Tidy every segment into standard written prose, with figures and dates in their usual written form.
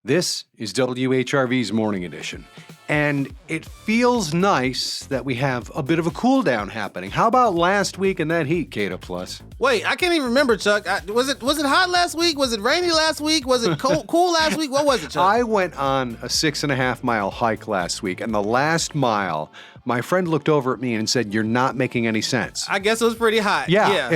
This is WHRV's Morning Edition, and it feels nice that we have a bit of a cool down happening. How about last week in that heat, Kata Plus? Wait, I can't even remember, Chuck. Was it hot last week? Was it rainy last week? Was it cool last week? What was it, Chuck? I went on a 6.5 mile hike last week, and the last mile, my friend looked over at me and said, "You're not making any sense." I guess it was pretty hot. Yeah.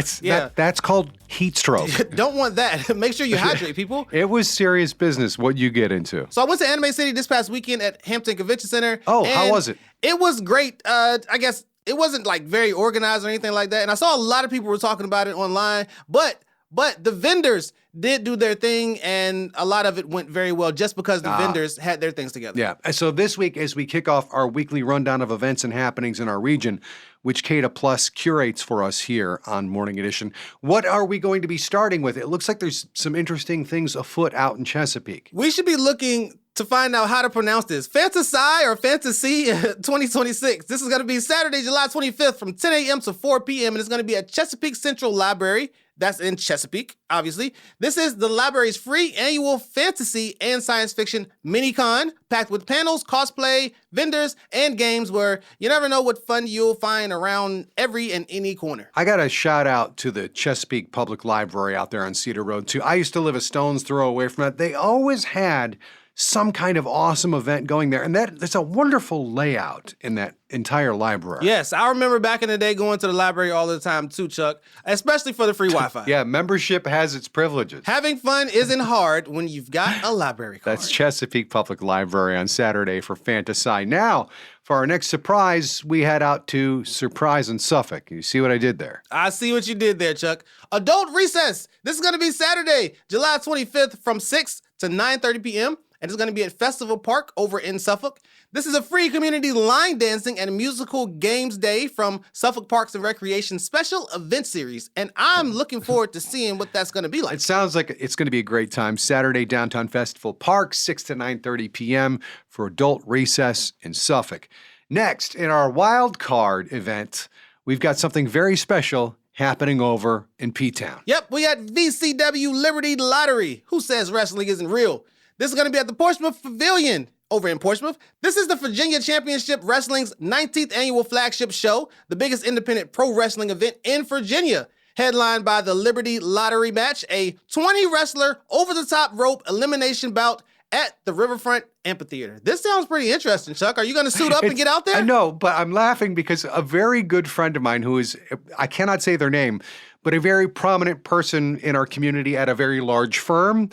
That's called heat stroke. Don't want that. Make sure you hydrate, people. It was serious business what you get into. So I went to Anime City this past weekend at Hampton Convention Center. Oh, how was it? It was great. I guess it wasn't like very organized or anything like that. And I saw a lot of people were talking about it online, but the vendors did do their thing, and a lot of it went very well just because the vendors had their things together. Yeah. So this week, as we kick off our weekly rundown of events and happenings in our region, which Kata Plus curates for us here on Morning Edition, what are we going to be starting with? It looks like there's some interesting things afoot out in Chesapeake. We should be looking to find out how to pronounce this. Fantasy or Fantasy 2026. This is going to be Saturday, July 25th from 10 a.m. to 4 p.m. and it's going to be at Chesapeake Central Library. That's in Chesapeake, obviously. This is the library's free annual fantasy and science fiction mini-con, packed with panels, cosplay, vendors, and games where you never know what fun you'll find around every and any corner. I got to shout out to the Chesapeake Public Library out there on Cedar Road, too. I used to live a stone's throw away from it. They always had some kind of awesome event going there. And that's a wonderful layout in that entire library. Yes, I remember back in the day going to the library all the time too, Chuck, especially for the free Wi-Fi. Yeah, membership has its privileges. Having fun isn't hard when you've got a library card. That's Chesapeake Public Library on Saturday for Fantasy. Now, for our next surprise, we head out to Surprise in Suffolk. You see what I did there? I see what you did there, Chuck. Adult Recess. This is going to be Saturday, July 25th from 6 to 9:30 p.m., and it's going to be at Festival Park over in Suffolk. This is a free community line dancing and musical games day from Suffolk Parks and Recreation special event series, and I'm looking forward to seeing what that's going to be like. It sounds like it's going to be a great time. Saturday, Downtown Festival Park, 6 to 9:30 p.m. for Adult Recess in Suffolk. Next, in our wild card event, we've got something very special happening over in P-Town. Yep, we got VCW Liberty Lottery. Who says wrestling isn't real? This is going to be at the Portsmouth Pavilion over in Portsmouth. This is the Virginia Championship Wrestling's 19th annual flagship show, the biggest independent pro wrestling event in Virginia. Headlined by the Liberty Lottery match, a 20-wrestler over-the-top rope elimination bout at the Riverfront Amphitheater. This sounds pretty interesting, Chuck. Are you going to suit up and get out there? I know, but I'm laughing because a very good friend of mine who is, I cannot say their name, but a very prominent person in our community at a very large firm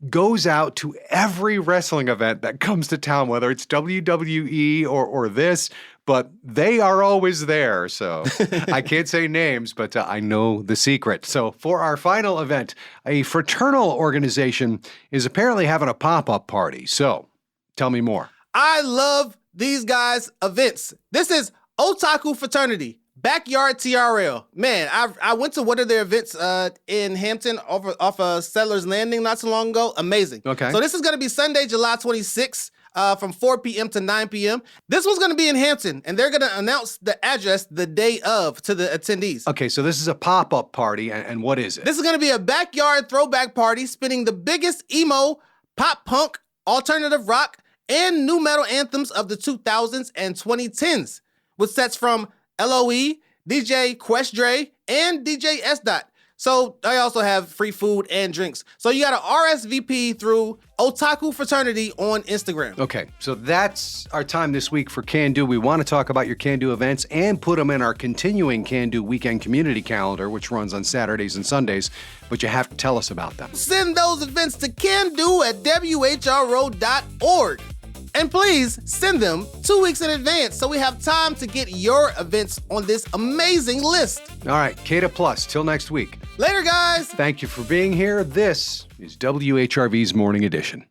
goes out to every wrestling event that comes to town, whether it's WWE or this, but they are always there. So I can't say names, but I know the secret. So for our final event, a fraternal organization is apparently having a pop-up party. So tell me more. I love these guys' events. This is Otaku Fraternity. Backyard TRL. Man, I went to one of their events in Hampton off of Settlers Landing not so long ago. Amazing. Okay. So this is going to be Sunday, July 26th from 4 p.m. to 9 p.m. This one's going to be in Hampton, and they're going to announce the address the day of to the attendees. Okay, so this is a pop-up party, and what is it? This is going to be a backyard throwback party spinning the biggest emo, pop punk, alternative rock, and new metal anthems of the 2000s and 2010s, with sets from LOE, DJ Quest Dre, and DJ S. So I also have free food and drinks. So you got to RSVP through Otaku Fraternity on Instagram. Okay, so that's our time this week for CANDO. We want to talk about your CANDO events and put them in our continuing CANDO weekend community calendar, which runs on Saturdays and Sundays, but you have to tell us about them. Send those events to CANDO@WHRO.org. And please send them 2 weeks in advance so we have time to get your events on this amazing list. All right, Kata Plus, till next week. Later, guys. Thank you for being here. This is WHRV's Morning Edition.